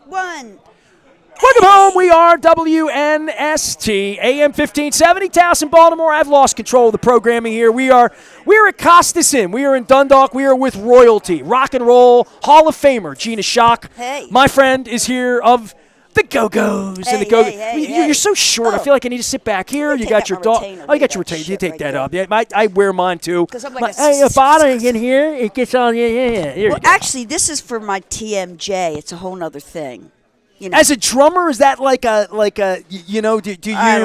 1. Welcome home. We are WNST, AM 1570, Towson, Baltimore. I've lost control of the programming here. We are at Costas Inn. We are in Dundalk. We are with royalty, rock and roll Hall of Famer Gina Schock. Hey. My friend is here of the Go-Go's and the Go-Go's. You're so short. I feel like I need to sit back here. You got your dog. Oh, you got your retainer. You take that up. Yeah, I wear mine too. Because I'm like hey, if bothering in here, it gets on. Yeah. Here well, actually, this is for my TMJ. It's a whole other thing. You know. As a drummer, is that like a you know? Do you? I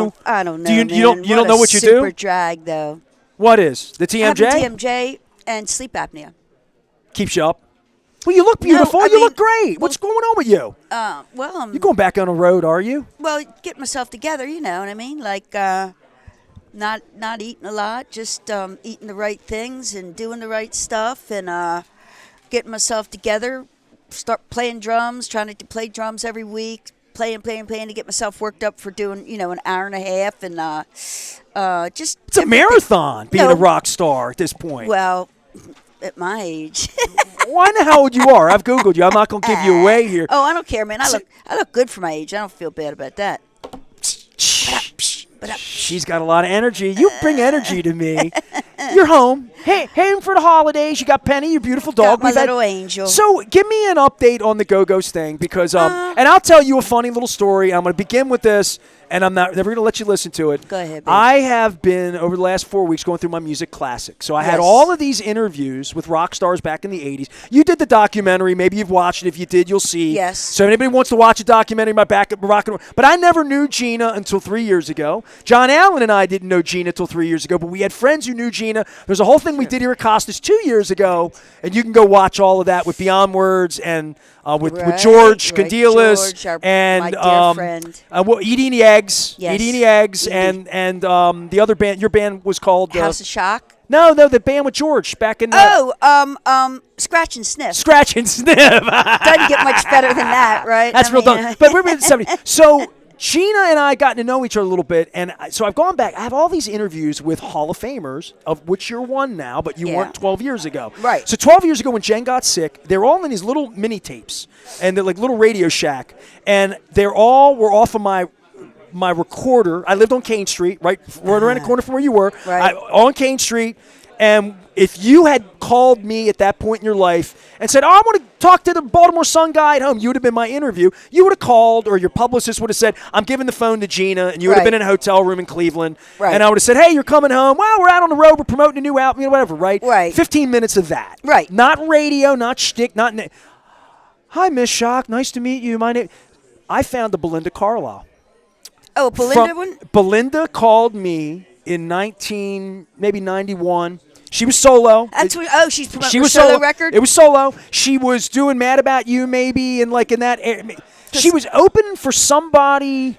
don't know. You don't know what you do? Super drag though. What is the TMJ? I have a TMJ and sleep apnea. Keeps you up. Well, you look beautiful. No, you look great. What's going on with you? Well, you're going back on the road, are you? Well, get myself together. You know what I mean? Like not eating a lot, just eating the right things and doing the right stuff, and getting myself together. Start playing drums, trying to play drums every week, playing to get myself worked up for doing, an hour and a half, and just. It's a marathon being a rock star at this point. Well, at my age. Well, I know how old you are. I've Googled you. I'm not going to give you away here. Oh, I don't care, man. I look good for my age. I don't feel bad about that. She's got a lot of energy. You bring energy to me. You're home. Hey, home for the holidays. You got Penny, your beautiful dog. Got my little angel. So give me an update on the Go-Go's thing because, and I'll tell you a funny little story. I'm going to begin with this, and I'm never going to let you listen to it. Go ahead, baby. I have been, over the last 4 weeks, going through my music classic. So I had all of these interviews with rock stars back in the 80s. You did the documentary. Maybe you've watched it. If you did, you'll see. Yes. So if anybody wants to watch a documentary about back at rock and roll. But I never knew Gina until 3 years ago. John Allen and I didn't know Gina until 3 years ago, but we had friends who knew Gina. There's a whole thing we did here at Costas 2 years ago, and you can go watch all of that with Beyond Words and with George Candelas George, and my dear friend. Eating the Eggs. Yes. Eating the Eggs, and the other band. Your band was called House of Shock. No, the band with George back in. Scratch and Sniff. Scratch and Sniff. Doesn't get much better than that, right? That's real dumb. But we're in the 70s. So Gina and I got to know each other a little bit, and so I've gone back. I have all these interviews with Hall of Famers, of which you're one now, but you weren't 12 years ago. Right. So 12 years ago when Jen got sick, they're all in these little mini tapes, and they're like little Radio Shack, and were off of my recorder. I lived on Kane Street, right around the corner from where you were, right. On Kane Street. And if you had called me at that point in your life and said, I want to talk to the Baltimore Sun guy at home, you would have been my interview. You would have called, or your publicist would have said, I'm giving the phone to Gina, and you would have been in a hotel room in Cleveland. Right. And I would have said, hey, you're coming home. Well, we're out on the road. We're promoting a new album, whatever, right? Right. 15 minutes of that. Right. Not radio, not shtick, not Hi, Miss Schock. Nice to meet you. My name. I found the Belinda Carlisle. Oh, a Belinda one? Belinda called me in 91. She was solo. She's promoting her solo record? It was solo. She was doing Mad About You maybe, and like in that. She was opening for somebody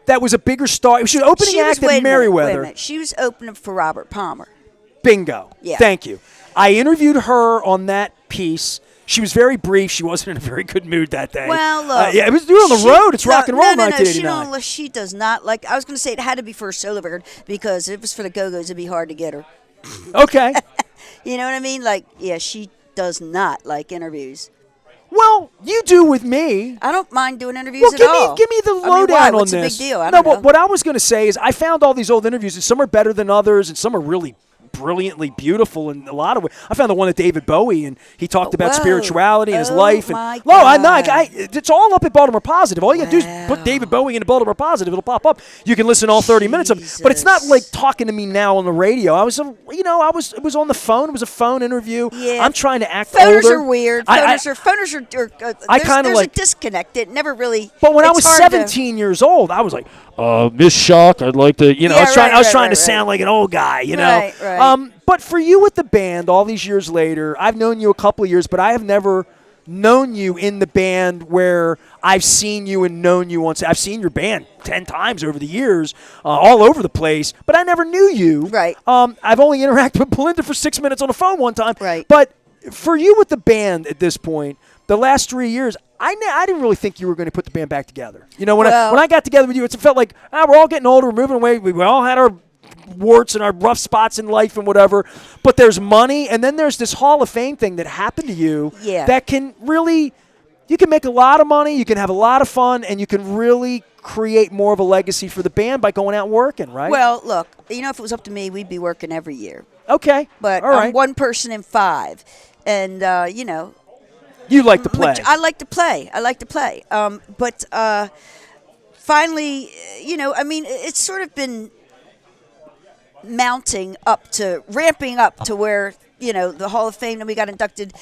that was a bigger star. She was opening act at Merriweather. Wait a minute. She was opening for Robert Palmer. Bingo. Yeah. Thank you. I interviewed her on that piece. She was very brief. She wasn't in a very good mood that day. Well, look. It was doing on the road. It's rock and roll 1989. No, she does not like. I was going to say it had to be for a solo record because if it was for the Go-Go's, it'd be hard to get her. Okay. You know what I mean? Like, yeah, she does not like interviews. Well, you do with me. I don't mind doing interviews at all. Give me the lowdown on this. What's the big deal? I don't know. What I was going to say is I found all these old interviews, and some are better than others, and some are really brilliantly beautiful in a lot of ways. I found the one of David Bowie, and he talked about spirituality and his life. And it's all up at Baltimore Positive. All you got to do is put David Bowie into Baltimore Positive; it'll pop up. You can listen all 30 minutes of it. But it's not like talking to me now on the radio. It was on the phone. It was a phone interview. Yeah. I'm trying to act Phoners older. are weird. Phoners are. There's a disconnect. It never really. But when I was 17 years old, I was like, Miss Schock, I'd like to, I was trying to sound like an old guy, Right. But for you with the band, all these years later, I've known you a couple of years, but I have never known you in the band where I've seen you and known you once. I've seen your band 10 times over the years, all over the place, but I never knew you. Right. I've only interacted with Belinda for 6 minutes on the phone one time. Right. But for you with the band at this point, the last 3 years, I didn't really think you were going to put the band back together. When I got together with you, it felt like we're all getting older, we're moving away. We all had our warts and our rough spots in life and whatever. But there's money, and then there's this Hall of Fame thing that happened to you that can really You can make a lot of money, you can have a lot of fun, and you can really create more of a legacy for the band by going out and working, right? Well, look, if it was up to me, we'd be working every year. Okay. But all right. I'm one person in 5. And, You like to play. I like to play. But finally, it's sort of been ramping up to where, the Hall of Fame, and we got inducted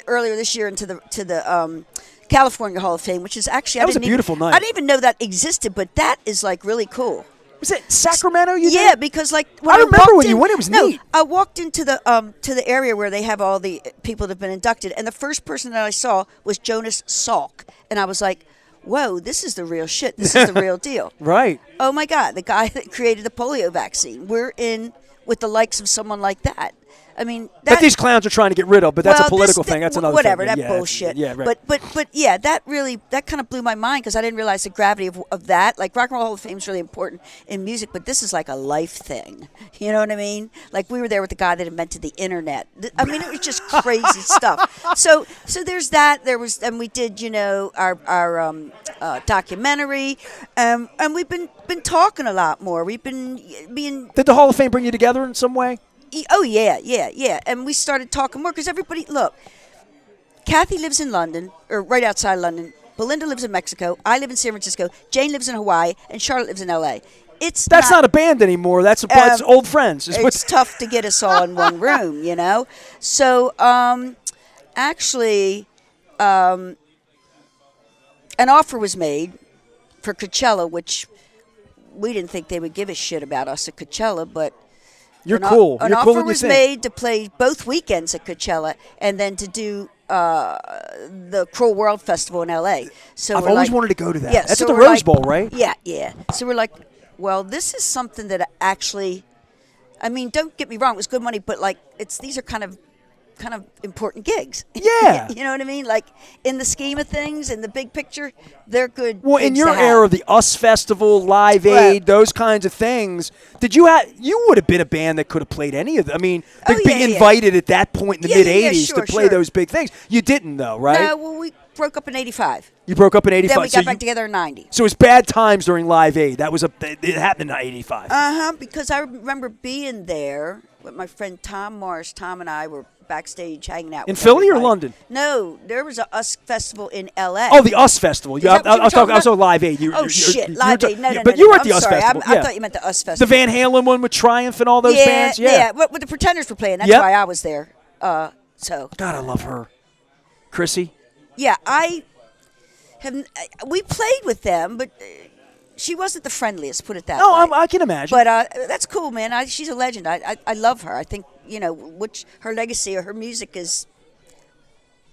earlier this year into the California Hall of Fame, which is actually that was a beautiful night. I didn't even know that existed, but that is like really cool. Was it Sacramento? You yeah, did? because like when I remember when in, you went. It was neat. I walked into the area where they have all the people that have been inducted, and the first person that I saw was Jonas Salk, and I was like, "Whoa, this is the real shit. This is the real deal." Right. Oh my God, the guy that created the polio vaccine. We're in with the likes of someone like that. I mean, that these clowns are trying to get rid of, but that's a political thing. That's another whatever, thing. that bullshit. Yeah, right. But yeah, that kind of blew my mind because I didn't realize the gravity of that. Like Rock and Roll Hall of Fame is really important in music, but this is like a life thing. You know what I mean? Like we were there with the guy that invented the internet. I mean, it was just crazy stuff. So there's that. And we did our documentary, and we've been talking a lot more. We've been being. Did the Hall of Fame bring you together in some way? Oh, yeah. And we started talking more because everybody, look, Kathy lives in London, or right outside London. Belinda lives in Mexico. I live in San Francisco. Jane lives in Hawaii. And Charlotte lives in L.A. That's not a band anymore. That's it's old friends. It's tough to get us all in one room, So, actually, an offer was made for Coachella, which we didn't think they would give a shit about us at Coachella, but You're cool. An offer was made to play both weekends at Coachella and then to do the Cruel World Festival in L.A. So I've always wanted to go to that. Yeah, that's so at the Rose Bowl, right? Yeah. So we're like, well, this is something that actually, I mean, don't get me wrong, it was good money, but like these are kind of important gigs. Yeah. You know what I mean? Like in the scheme of things, in the big picture, they're good. Well, in your era, the US Festival, Live Aid, those kinds of things, you would have been a band that could have played any of them. I mean, being invited at that point in the mid-'80s to play those big things. You didn't though, right? No, well, we broke up in 85. You broke up in 85. Then we got back together in 90. So it was bad times during Live Aid. It happened in 85. Because I remember being there with my friend Tom Morris. Tom and I were backstage hanging out. In Philly or London? No, there was a US Festival in L.A. Oh, the US Festival. I was talking Live Aid. Live Aid. No. But you were at the US sorry. Festival. I thought you meant the US Festival. The Van Halen one with Triumph and all those bands? Yeah. What the Pretenders were playing. That's why I was there. God, I love her. Chrissy? Yeah, we played with them, but she wasn't the friendliest, put it that way. No, I can imagine. But that's cool, man. She's a legend. I love her. I think, which her legacy or her music is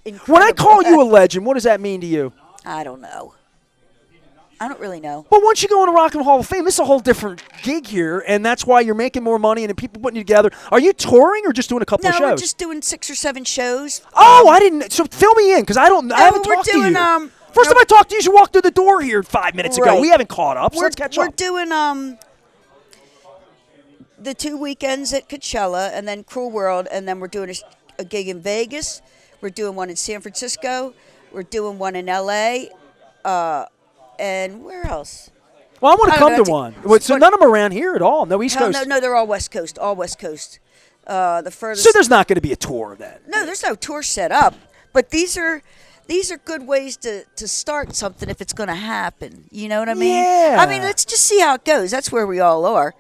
incredible. When I call you a legend, what does that mean to you? I don't know. I don't really know. But once you go into Rock and Roll Hall of Fame, this is a whole different gig here, and that's why you're making more money and people putting you together. Are you touring or just doing a couple of shows? No, we're just doing 6 or 7 shows. Oh, I didn't. So fill me in because I haven't talked to you. First time I talked to you walked through the door here 5 minutes ago. We haven't caught up, so let's catch up. We're doing the 2 weekends at Coachella and then Cruel World, and then we're doing a gig in Vegas. We're doing one in San Francisco. We're doing one in L.A. And where else? Well, I want to come to one. So none of them around here at all? No East Coast? No, they're all West Coast. All West Coast. The furthest. So there's not going to be a tour of that? No, there's no tour set up. But these are good ways to start something if it's going to happen. You know what I mean? Yeah. I mean, let's just see how it goes. That's where we all are.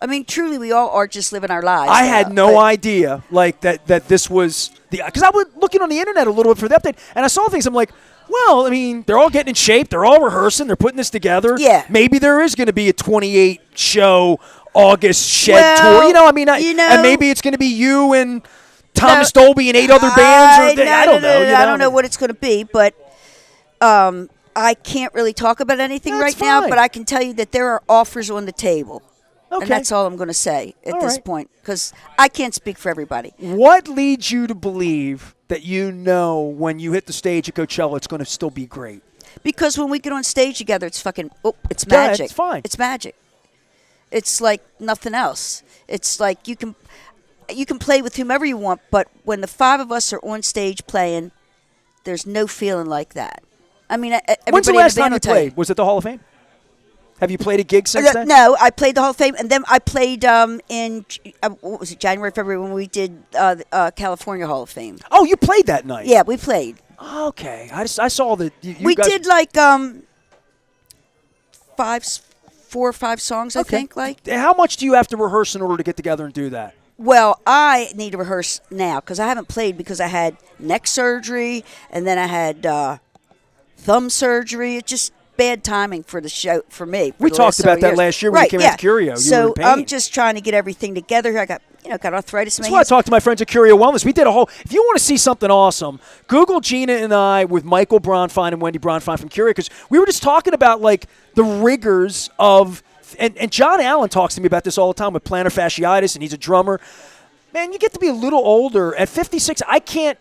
I mean, truly, we all are just living our lives. I had no idea, like, that this was because I was looking on the internet a little bit for the update, and I saw things. I'm like, well, I mean, they're all getting in shape. They're all rehearsing. They're putting this together. Yeah. Maybe there is going to be a 28-show August Shed tour. And maybe it's going to be you and Thomas Dolby and 8 other bands. I don't know. I don't know what it's going to be, but I can't really talk about anything right now. But I can tell you that there are offers on the table. Okay. And that's all I'm going to say at this point because I can't speak for everybody. What leads you to believe that when you hit the stage at Coachella, it's going to still be great? Because when we get on stage together, it's it's magic. Yeah, it's fine. It's magic. It's like nothing else. It's like you can play with whomever you want, but when the 5 of us are on stage playing, There's no feeling like that. I mean, When's the everybody in last the band time will you tell played? Was it the Hall of Fame? Have you played a gig since then? No, I played the Hall of Fame, and then I played in what was it, January, February, when we did California Hall of Fame. Oh, you played that night. Yeah, we played. Okay, I saw that. We guys, did like 4 or 5 songs, I think. Like, how much do you have to rehearse in order to get together and do that? well, I need to rehearse now because I haven't played because I had neck surgery and then I had thumb surgery. It's just bad timing for the show for me. We talked about that last year when you came out to Curio. So you were in pain. I'm just trying to get everything together here. I got arthritis in my That's why I talked to my friends at Curio Wellness. We did a whole. If you want to see something awesome, Google Gina and I with Michael Bronfine and Wendy Bronfine from Curio, because we were just talking about like the rigors of. And John Allen talks to me about this all the time with plantar fasciitis, and he's a drummer. Man, you get to be a little older. At 56, I can't.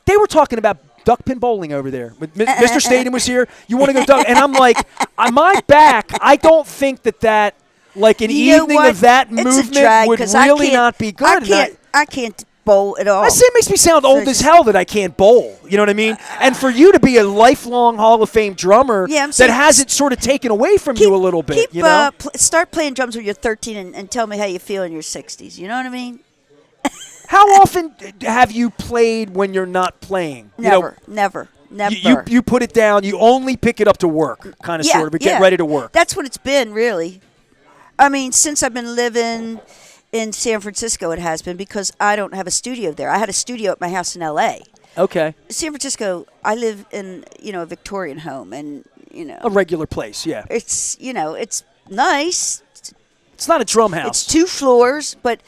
They were talking about duck pin bowling over there. Mr. Stadium was here. You want to go duck? And I'm like, on my back, I don't think that like an evening of that movement would really not be good. I can't bowl at all. I say it makes me sound old as hell that I can't bowl. You know what I mean? And for you to be a lifelong Hall of Fame drummer that has it sort of taken away from you a little bit. You know? Start playing drums when you're 13 and tell me how you feel in your 60s. You know what I mean? How often have you played when you're not playing? Never. You put it down. You only pick it up to work, kind of sort of, but get ready to work. That's what it's been, really. I mean, since I've been living in San Francisco, it has been, because I don't have a studio there. I had a studio at my house in L.A. Okay. San Francisco, I live in, a Victorian home, and, a regular place, yeah. It's, it's nice. It's not a drum house. It's 2 floors, but,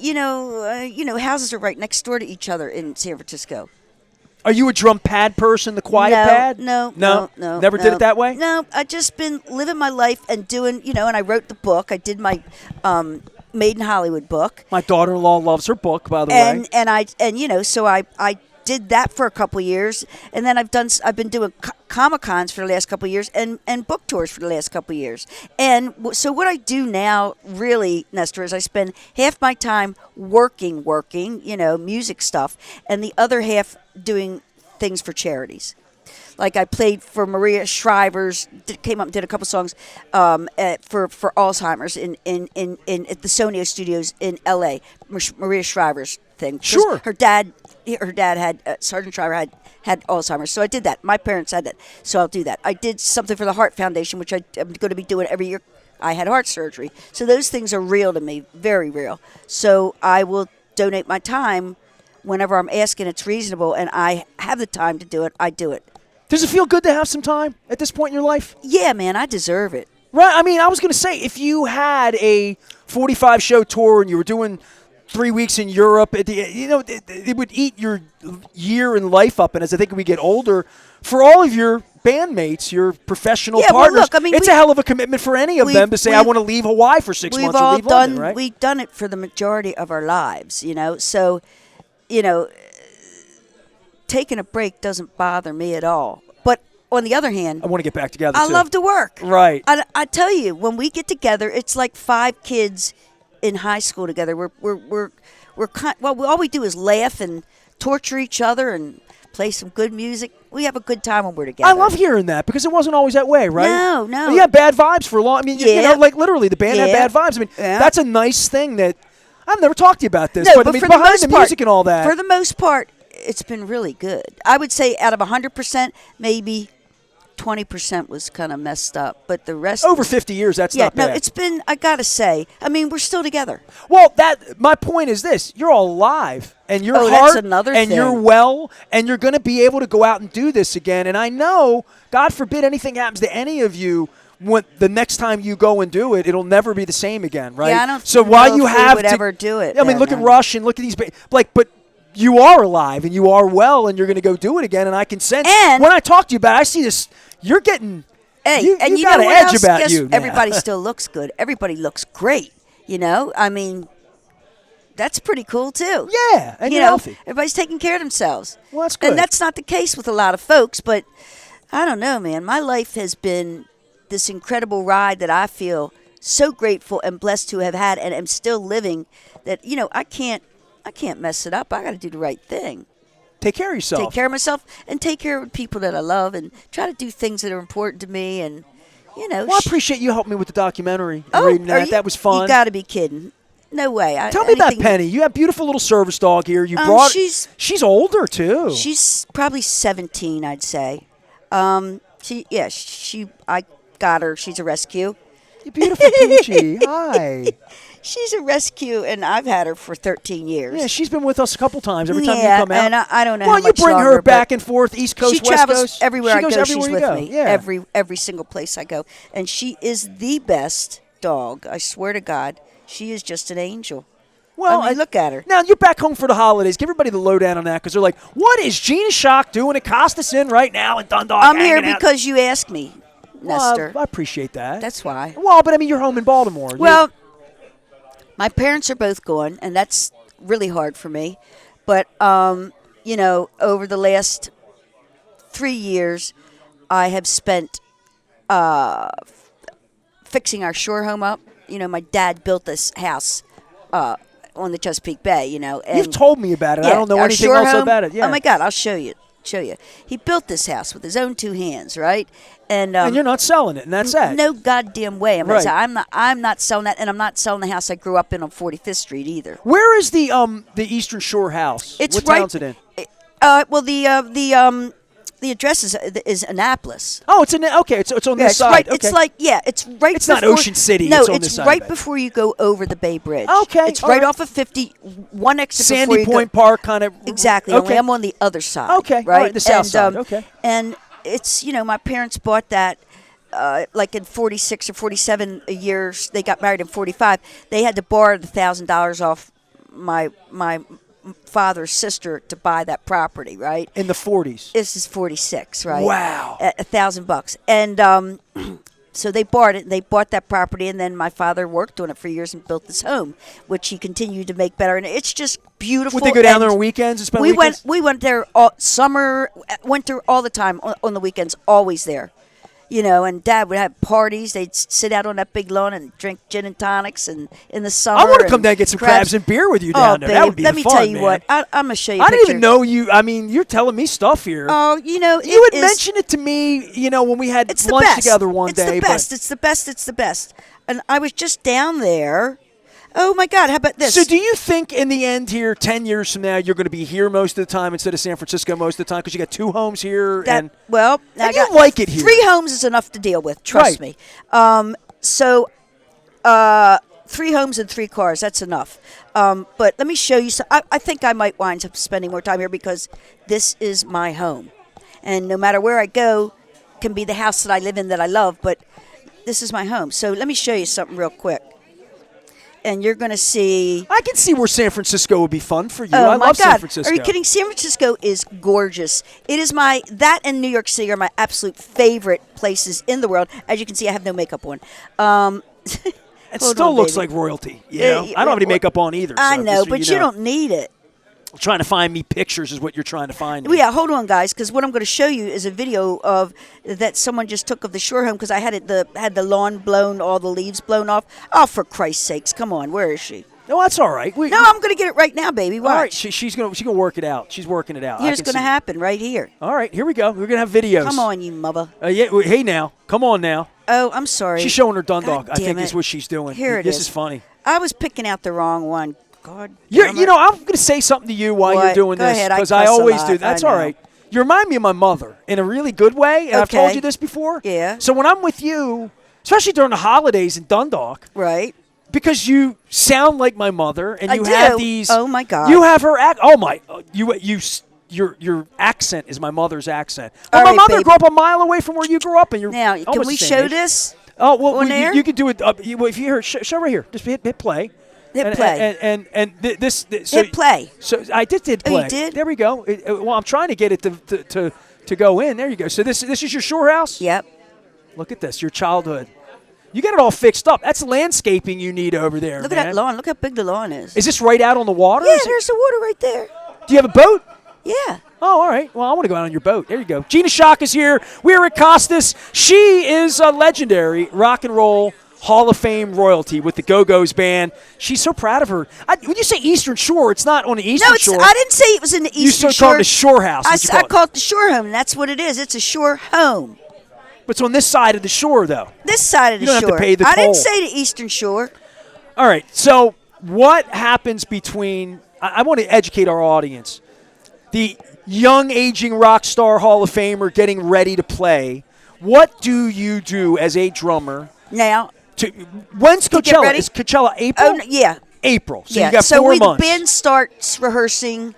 houses are right next door to each other in San Francisco. Are you a drum pad person, the quiet pad? No. Never did it that way? No, I just been living my life and doing, and I wrote the book. I did my Made in Hollywood book. My daughter-in-law loves her book, by the way. So I did that for a couple of years, and then I've been doing Comic-Cons for the last couple of years and book tours for the last couple of years. And so what I do now, really, Nestor, is I spend half my time working, music stuff, and the other half doing things for charities. Like I played for Maria Shriver's, came up and did a couple songs for Alzheimer's in at the Sonio Studios in L.A. Maria Shriver's thing. Sure. Her dad had Sergeant Shriver had Alzheimer's, so I did that. My parents had that, so I'll do that. I did something for the Heart Foundation, which I'm going to be doing every year. I had heart surgery, so those things are real to me, very real. So I will donate my time whenever I'm asking. It's reasonable, and I have the time to do it. I do it. Does it feel good to have some time at this point in your life? Yeah, man, I deserve it. Right. I mean, I was going to say, if you had a 45-show tour and you were doing 3 weeks in Europe, it would eat your year in life up. And as I think we get older, for all of your bandmates, your professional partners, well, look, I mean, it's a hell of a commitment for any of them to say, I want to leave Hawaii for 6 months or leave London, right? We've done it for the majority of our lives, So, taking a break doesn't bother me at all. But on the other hand, I want to get back together, I too. love to work. Right. I tell you, when we get together, it's like 5 kids in high school together. All we do is laugh and torture each other and play some good music. We have a good time when we're together. I love hearing that, because it wasn't always that way, right? No. You had bad vibes for a long. I mean, like literally, the band had bad vibes. I mean, that's a nice thing that I've never talked to you about this, but I mean, behind the music and all that, for the most part, it's been really good. I would say out of 100%, maybe 20% was kind of messed up, but the rest over 50 years, that's not bad. No, it's been, I gotta say, I mean, we're still together. Well, my point is this: you're all alive, and you're that's another and thing. You're well, and you're going to be able to go out and do this again. And I know, God forbid anything happens to any of you, when the next time you go and do it, it'll never be the same again, right? Yeah, I don't so know while you if have we would ever do it. I mean, look at Rush and look at these, but you are alive and you are well, and you're going to go do it again. And I can sense when I talk to you about it, I see this. You're getting you got an edge about you. Everybody still looks good. Everybody looks great. I mean, that's pretty cool too. Yeah, and you're healthy. Everybody's taking care of themselves. Well, that's good. And that's not the case with a lot of folks. But I don't know, man. My life has been this incredible ride that I feel so grateful and blessed to have had, and am still living. That I can't mess it up. I got to do the right thing. take care of yourself. Take care of myself and take care of people that I love and try to do things that are important to me. And, Well, I appreciate you helping me with the documentary. Oh, reading that. That was fun. You got to be kidding. No way. Tell me about Penny. You have a beautiful little service dog here. You brought. She's older too. She's probably 17, I'd say. I got her. She's a rescue. You beautiful Poochie. Hi. She's a rescue, and I've had her for 13 years. Yeah, she's been with us a couple times every time you come out. And I don't know how Well, much you bring longer, her back and forth, East Coast, she West travels Coast. everywhere I go. Everywhere She's you with go. me. Yeah. Every single place I go. And she is the best dog. I swear to God. She is just an angel. Well, I mean, look at her. Now, you're back home for the holidays. Give everybody the lowdown on that because they're like, what is Gina Schock doing at Costas Inn right now in Dundalk? I'm here because you asked me, Nestor. Well, I appreciate that. That's why. Well, but I mean, you're home in Baltimore. Well, my parents are both gone, and that's really hard for me. But, over the last 3 years, I have spent fixing our shore home up. My dad built this house on the Chesapeake Bay, and you've told me about it. Yeah, I don't know anything else about it. Yeah. Oh my God, I'll show you. He built this house with his own 2 hands, right? And you're not selling it, and that's that. No goddamn way. Right. I'm not selling that, and I'm not selling the house I grew up in on 45th Street either. Where is the Eastern Shore house? What town's it in? The address is Annapolis. Oh, it's It's on this side. Right. Okay. It's like it's right. It's not Ocean City. No, it's on this side right of it. before you go over the Bay Bridge. Okay, it's all right right. off of 50. One exit Sandy before you Point go. Park, kind of. Exactly. Okay. Only I'm on the other side. Okay, right. all right, the south side. Okay. And it's my parents bought that. Like in 46 or 47 years, they got married in 45. They had to borrow the $1,000 off my father's sister to buy that property, right? In the 40s. This is 46, right? Wow. At $1,000, and so they bought it. They bought that property, and then my father worked on it for years and built this home, which he continued to make better. And it's just beautiful. Would they go down there on weekends and spend weekends? We went there all summer, winter, all the time on the weekends, always there. And Dad would have parties. They'd sit out on that big lawn and drink gin and tonics, and in the summer. I want to come down and get some crabs and beer with you down there. Babe, that would be let me fun, tell you man. what. I'm going to show you. I didn't even know you. I mean, you're telling me stuff here. Oh, you had mentioned it to me. When we had lunch together one day. It's the best. It's the best. And I was just down there. Oh my God! How about this? So, do you think in the end here, 10 years from now, you're going to be here most of the time instead of San Francisco most of the time because you got 2 homes here? And you like it here. 3 homes is enough to deal with. Trust me. 3 homes and 3 cars. That's enough. But let me show you. I think I might wind up spending more time here because this is my home, and no matter where I go, can be the house that I live in that I love. But this is my home. So let me show you something real quick. And you're going to see. I can see where San Francisco would be fun for you. Oh, I my love God. San Francisco. Are you kidding? San Francisco is gorgeous. It is that and New York City are my absolute favorite places in the world. As you can see, I have no makeup on. It still looks like royalty. I don't have any makeup on either. I so know, but you don't need it. Trying to find me pictures is what you're trying to find me. Well, yeah, hold on, guys, because what I'm going to show you is a video of that someone just took of the shore home because I had the lawn blown, all the leaves blown off. Oh, for Christ's sakes, come on, where is she? No, that's all right. No, I'm going to get it right now, baby. Watch. All right, she's gonna work it out. She's working it out. Here's going to happen right here. All right, here we go. We're going to have videos. Come on, you mother. Hey now, come on now. Oh, I'm sorry. She's showing her Dundalk. God I think damn is what she's doing. Here This is funny. I was picking out the wrong one. God. I'm going to say something to you while you're doing this because I always do. That's all right. You remind me of my mother in a really good way, and I've told you this before. Yeah. So when I'm with you, especially during the holidays in Dundalk, right? Because you sound like my mother, and you have these. Oh my God! You have her act. Oh my! Your accent is my mother's accent. Well, my mother grew up a mile away from where you grew up, and you're now. Can we show this? Oh well, you can do it. If you hear, show right here. Just hit play. Hit play. And this hit play. So I did play. Oh, you did? There we go. Well, I'm trying to get it to go in. There you go. So this is your shore house? Yep. Look at this. Your childhood. You got it all fixed up. That's landscaping you need over there. Look at that lawn. Look how big the lawn is. Is this right out on the water? Yeah, there's the water right there. Do you have a boat? Yeah. Oh, all right. Well, I want to go out on your boat. There you go. Gina Schock is here. We're at Costas. She is a legendary rock and roll Hall of Fame royalty with the Go-Go's band. She's so proud of her. When you say Eastern Shore, it's not on the Eastern Shore. I didn't say it was in the Eastern Shore. You call it a shore house. I call it the shore home, and that's what it is. It's a shore home. But it's on this side of the shore, though. This side of the shore. You don't have to pay the toll. I didn't say the Eastern Shore. All right, so what happens between – I want to educate our audience. The young, aging rock star Hall of Famer getting ready to play. What do you do as a drummer? Now – when's Coachella? Is Coachella April? Oh, yeah. April. So you got 4 months. The band starts rehearsing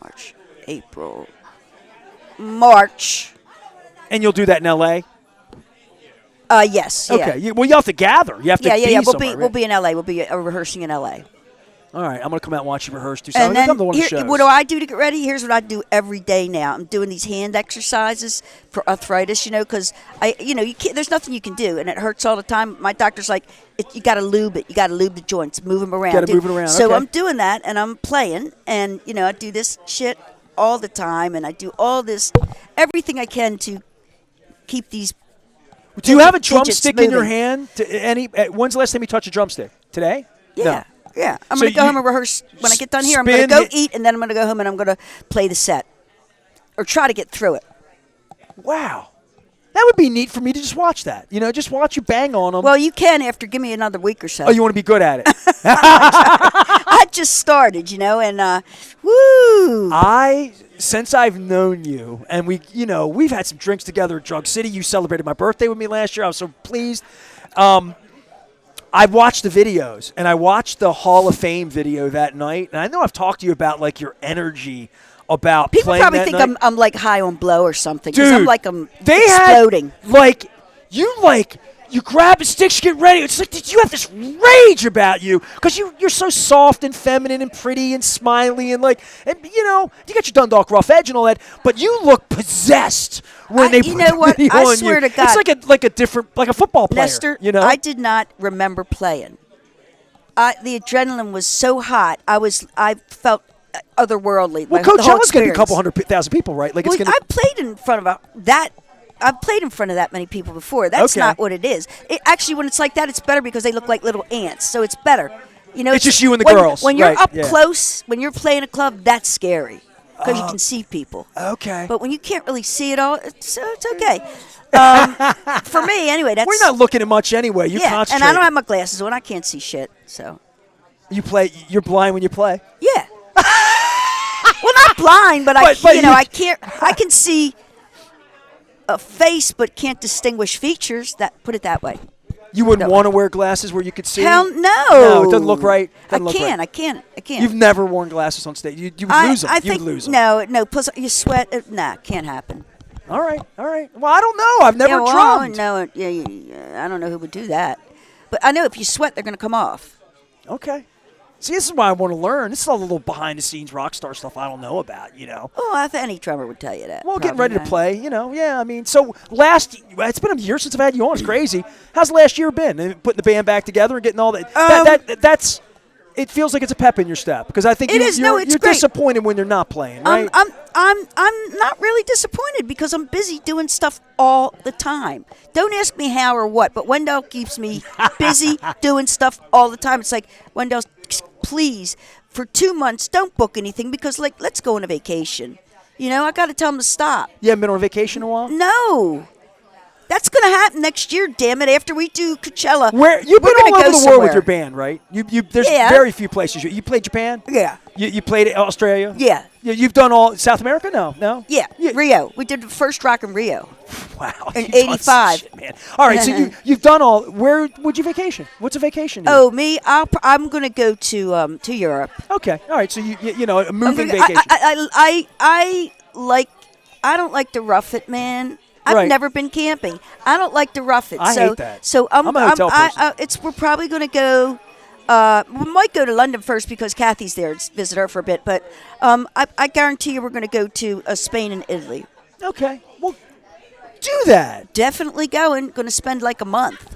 March, April, March. And you'll do that in L.A.? Yes. Okay. Yeah. Well, you have to gather. You have to be somewhere. We'll be in L.A. We'll be rehearsing in L.A. All right. I'm going to come out and watch you rehearse. And then, come to one of the shows. What do I do to get ready? Here's what I do every day now. I'm doing these hand exercises for arthritis, because there's nothing you can do, and it hurts all the time. My doctor's like, you got to lube it. You got to lube the joints, move them around. Got to move it around. So okay. I'm doing that, and I'm playing, and I do this shit all the time, and I do everything I can to keep these. Do you have a drumstick in your hand? When's the last time you touched a drumstick? Today? Yeah. No. Yeah. I'm going to go home and rehearse. When I get done here, I'm going to go eat, and then I'm going to go home and I'm going to play the set. Or try to get through it. Wow. That would be neat for me to just watch that. Just watch you bang on them. Well, you can after give me another week or so. Oh, you want to be good at it? I just started, and woo! Since I've known you, and we've had some drinks together at Drug City. You celebrated my birthday with me last year. I was so pleased. I've watched the videos, and I watched the Hall of Fame video that night. And I know I've talked to you about your energy about people playing probably that think night. I'm like high on blow or something. Dude, I'm like exploding. You grab the sticks, you get ready. It's like you have this rage about you because you're so soft and feminine and pretty and smiley and you got your Dundalk rough edge and all that, but you look possessed when they put the video on you. I swear to God, it's like a different a football player. Nestor, I did not remember playing. The adrenaline was so hot. I felt otherworldly. Well, Coachella's going to be a couple 100,000 people, right? I played in front of that. I've played in front of that many people before. That's not what it is. Actually, when it's like that, it's better because they look like little ants. So it's better. It's just you and the girls. When you're up close, when you're playing a club, that's scary because you can see people. Okay. But when you can't really see it all, it's okay. For me, anyway, that's. We're not looking at much anyway. You concentrate. And I don't have my glasses on. I can't see shit. So. You're blind when you play. Yeah. Well, not blind, but I can't. I can see a face, but can't distinguish features. Put it that way. You wouldn't want to wear glasses where you could see? Hell no. No, it doesn't look right. I can't. You've never worn glasses on stage. You would lose them. You would lose them. No. Plus, you sweat. Nah, can't happen. All right. Well, I don't know. I've never drummed. No, I don't know who would do that. But I know if you sweat, they're going to come off. Okay. See, this is why I want to learn. This is all the little behind-the-scenes rock star stuff I don't know about, Oh, I think any drummer would tell you that. Well, getting ready to play, yeah. I mean, so it's been a year since I've had you on. It's crazy. How's last year been? Putting the band back together and getting all that. That's. It feels like it's a pep in your step because I think you're disappointed when you're not playing, right? I'm not really disappointed because I'm busy doing stuff all the time. Don't ask me how or what, but Wendell keeps me busy doing stuff all the time. It's like, Wendell, please, for 2 months, don't book anything because, let's go on a vacation. I got to tell them to stop. You haven't been on vacation in a while? No. That's going to happen next year, damn it, after we do Coachella. You've been all over the world with your band, right? There's very few places. You played Japan? Yeah. You played Australia? Yeah. You've done all South America? No? Yeah. Rio. We did the first rock in Rio. Wow. In 85. Shit, man. All right, so you've done all. Where would you vacation? What's a vacation? Oh, me? I'm going to go to Europe. Okay. All right, so a moving vacation. I don't like to rough it, man. I've never been camping. I don't like to rough it. I hate that. So I'm a hotel person. We're probably going to go. We might go to London first because Kathy's there to visit her for a bit. But I guarantee you we're going to go to Spain and Italy. Okay. Well, do that. Definitely going. Going to spend like a month.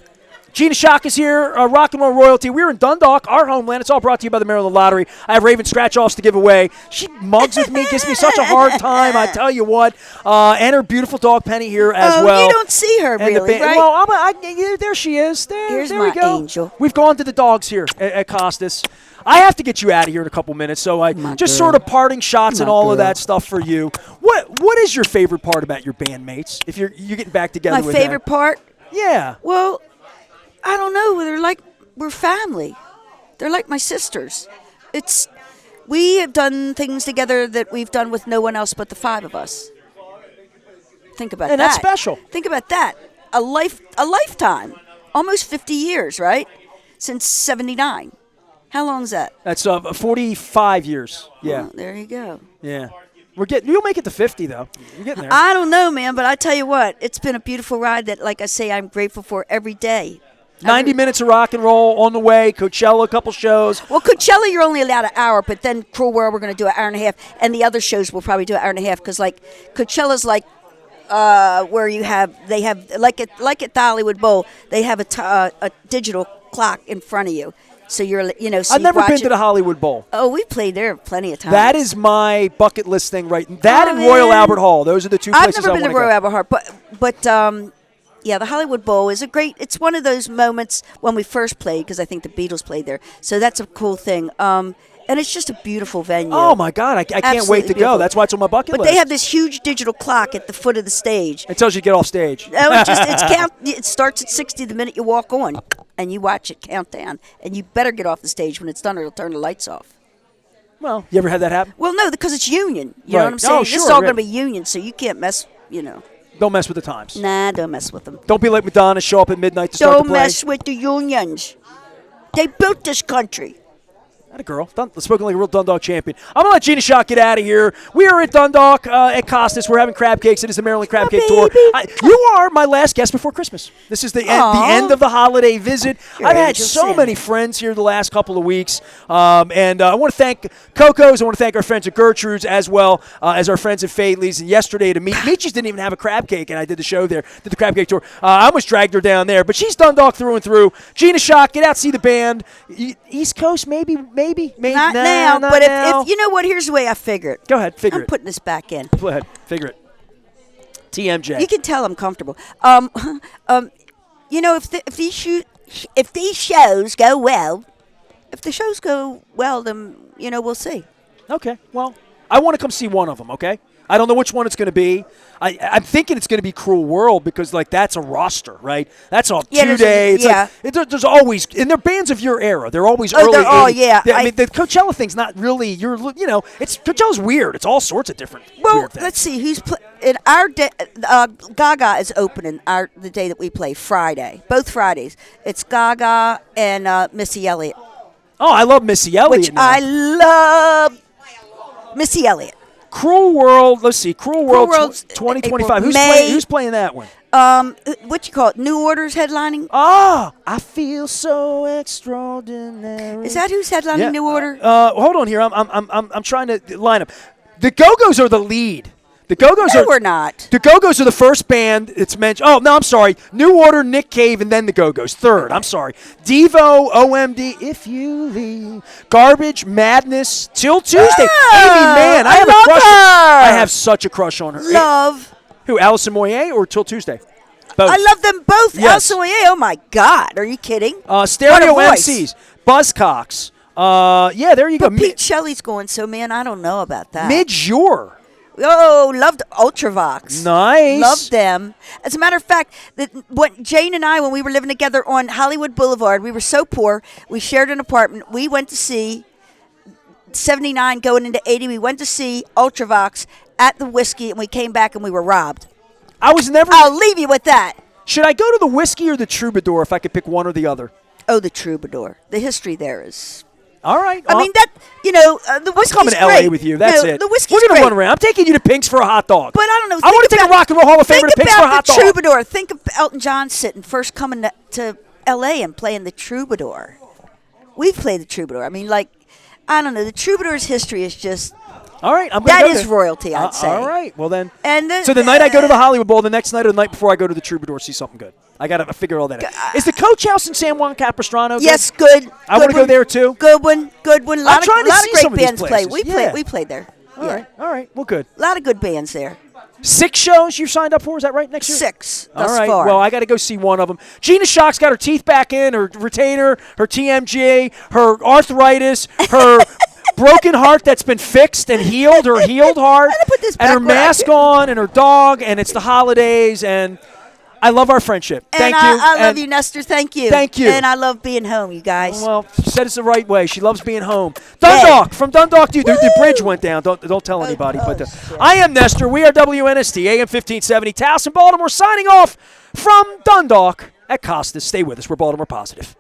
Gina Schock is here, Rock and Roll Royalty. We're in Dundalk, our homeland. It's all brought to you by the Maryland Lottery. I have Raven scratch-offs to give away. She mugs with me, gives me such a hard time. I tell you what. And her beautiful dog Penny here as well. You don't see her really, right? Well, there she is. Here's there my we go. angel. We've gone to the dogs here at Costas. I have to get you out of here in a couple minutes, so sort of parting shots and all of that stuff for you. What is your favorite part about your bandmates? If you're getting back together with them? My favorite part? Yeah. Well, I don't know. We're family. They're like my sisters. We have done things together that we've done with no one else but the five of us. Think about that. And that's special. Think about that. A lifetime. Almost 50 years, right? Since 79. How long is that? That's 45 years. Yeah. Oh, there you go. Yeah. You'll make it to 50, though. You're getting there. I don't know, man, but I tell you what, it's been a beautiful ride that, like I say, I'm grateful for every day. 90 minutes of rock and roll on the way. Coachella, a couple shows. Well, Coachella, you're only allowed an hour, but then Cruel World, we're going to do an hour and a half, and the other shows will probably do an hour and a half because, like, Coachella's like where they have like at the Hollywood Bowl, they have a digital clock in front of you. So so I've never been to the Hollywood Bowl. Oh, we played there plenty of times. That is my bucket list thing, right? That and Royal Albert Hall. Those are the two places I want to go. I've never been to Royal Albert Hall, but yeah, the Hollywood Bowl is it's one of those moments when we first played, because I think the Beatles played there. So that's a cool thing. And it's just a beautiful venue. Oh, my God. I can't wait to go. That's why it's on my bucket list. But they have this huge digital clock at the foot of the stage. It tells you to get off stage. It starts at 60 the minute you walk on, and you watch it count down. And you better get off the stage when it's done, or it'll turn the lights off. Well, you ever had that happen? Well, no, because it's union. You know what I'm saying? Oh, This is sure, all going to be union, so you can't mess, Don't mess with the times. Nah, don't mess with them. Don't be like Madonna, show up at midnight to start the play. Don't mess with the unions. They built this country. That a girl. Spoken like a real Dundalk champion. I'm going to let Gina Schock get out of here. We are at Dundalk at Costas. We're having crab cakes. It is the Maryland Crab Cake Tour. You are my last guest before Christmas. This is the end of the holiday visit. I've had so many friends here the last couple of weeks. And I want to thank Coco's. I want to thank our friends at Gertrude's as well as our friends at Fadley's. And yesterday to Meechie's didn't even have a crab cake, and I did the show there, did the crab cake tour. I almost dragged her down there. But she's Dundalk through and through. Gina Schock, get out, see the band. East Coast, maybe. Not now, but if you know what, here's the way I figure it. Go ahead, figure it. I'm putting this back in. Go ahead, figure it. TMJ. You can tell I'm comfortable. If these shows go well, then we'll see. Okay. Well, I want to come see one of them. Okay. I don't know which one it's going to be. I'm thinking it's going to be Cruel World because, that's a roster, right? That's a 2 day. There's always – and they're bands of your era. They're always early 80s. I mean, the Coachella thing's not really – Coachella's weird. It's all sorts of different weird things. Let's see. Who's in our day? Gaga is opening the day that we play, Friday. Both Fridays. It's Gaga and Missy Elliott. Oh, I love Missy Elliott. I love Missy Elliott. Cruel World, let's see. Cruel World 2025. Who's playing that one? What you call it? New Order's headlining? I feel so extraordinary. Is that who's headlining New Order? Hold on here. I'm trying to line up. The Go-Go's are the lead. The Go-Go's we're not. The Go-Go's are the first band it's mentioned. Oh, no, I'm sorry. New Order, Nick Cave, and then the Go-Go's. Third. I'm sorry. Devo, OMD, If You Leave, Garbage, Madness, Till Tuesday. Amy Mann. I have a crush. I have such a crush on her. Love. Who, Alison Moyet or Till Tuesday? Both. I love them both. Yes. Alison Moyet, oh my God. Are you kidding? Stereo MCs. Buzzcocks. There you go. Pete Shelley's going, so man, I don't know about that. Mid-Jour. Oh, loved Ultravox. Nice. Loved them. As a matter of fact, Jane and I, when we were living together on Hollywood Boulevard, we were so poor. We shared an apartment. We went to see 79 going into 80. We went to see Ultravox at the Whiskey, and we came back and we were robbed. I'll leave you with that. Should I go to the Whiskey or the Troubadour if I could pick one or the other? Oh, the Troubadour. The history there is... All right. I mean, the whiskey's coming to great. LA with you. That's it. The whiskey's We're going to great. run around. I'm taking you to Pink's for a hot dog. But I don't know. I want to take a Rock and Roll Hall of Famer to Pink's for a hot dog. Think about the Troubadour. Think of Elton John first coming to LA and playing the Troubadour. We've played the Troubadour. I mean, I don't know. The Troubadour's history is just All right, I'm going to That go is there. royalty, I'd say. All right, well then. And so the night I go to the Hollywood Bowl, the next night or the night before I go to the Troubadour, see something good. I got to figure all that out. Is the Coach House in San Juan Capistrano good? Yes, good. I want to go there too. Good one. Good one. A lot I'm trying to see of some great of these bands play. places. We played there. All right. Well, good. A lot of good bands there. 6 shows you signed up for? Is that right? Next year? 6 All thus right. far. Well, I got to go see one of them. Gina Schock's got her teeth back in, her retainer, her TMJ, her arthritis, her broken heart that's been fixed and healed, her healed heart, and her mask on, and her dog, and it's the holidays, and I love our friendship. Thank you. I love you, Nestor. Thank you. Thank you. And I love being home, you guys. Well, she said it's the right way. She loves being home. Dundalk, from Dundalk to you. The bridge went down. Don't tell anybody. I am Nestor. We are WNST, AM 1570, Towson, Baltimore, signing off from Dundalk at Costas. Stay with us. We're Baltimore Positive.